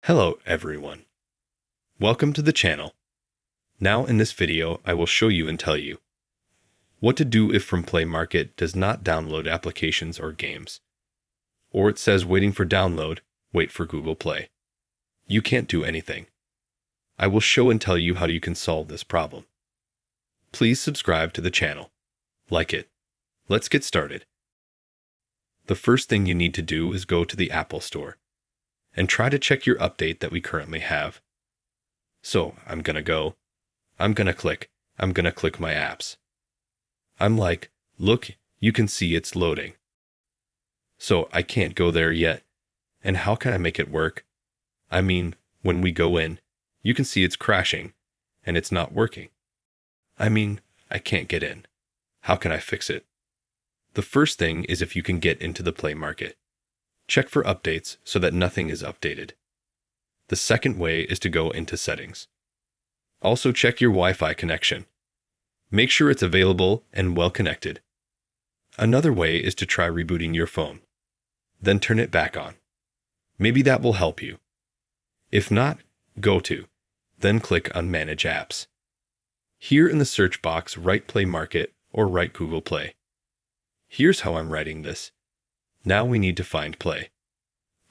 Hello everyone. Welcome to the channel. Now in this video I will show you and tell you what to do if from Play Market does not download applications or games. Or it says waiting for download, wait for Google Play. You can't do anything. I will show and tell you how you can solve this problem. Please subscribe to the channel. Like it. Let's get started. The first thing you need to do is go to the Apple Store and try to check your update that we currently have. So I'm gonna click my apps. I'm like, look, you can see it's loading. So I can't go there yet. And how can I make it work? I mean, when we go in, you can see it's crashing and it's not working. I mean, I can't get in. How can I fix it? The first thing is if you can get into the Play Market. Check for updates so that nothing is updated. The second way is to go into settings. Also check your Wi-Fi connection. Make sure it's available and well connected. Another way is to try rebooting your phone. Then turn it back on. Maybe that will help you. If not, then click on Manage Apps. Here in the search box, write Play Market or write Google Play. Here's how I'm writing this. Now we need to find Play.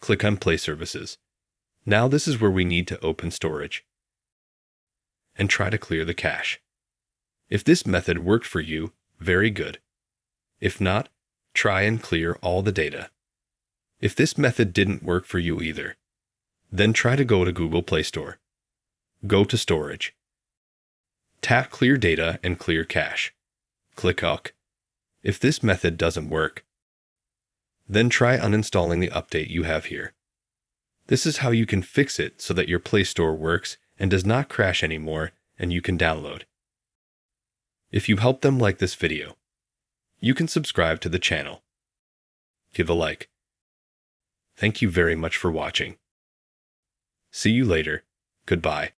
Click on Play Services. Now this is where we need to open storage and try to clear the cache. If this method worked for you, very good. If not, try and clear all the data. If this method didn't work for you either, then try to go to Google Play Store. Go to Storage. Tap Clear Data and Clear Cache. Click OK. If this method doesn't work, then try uninstalling the update you have here. This is how you can fix it so that your Play Store works and does not crash anymore and you can download. If you help them like this video, you can subscribe to the channel. Give a like. Thank you very much for watching. See you later. Goodbye.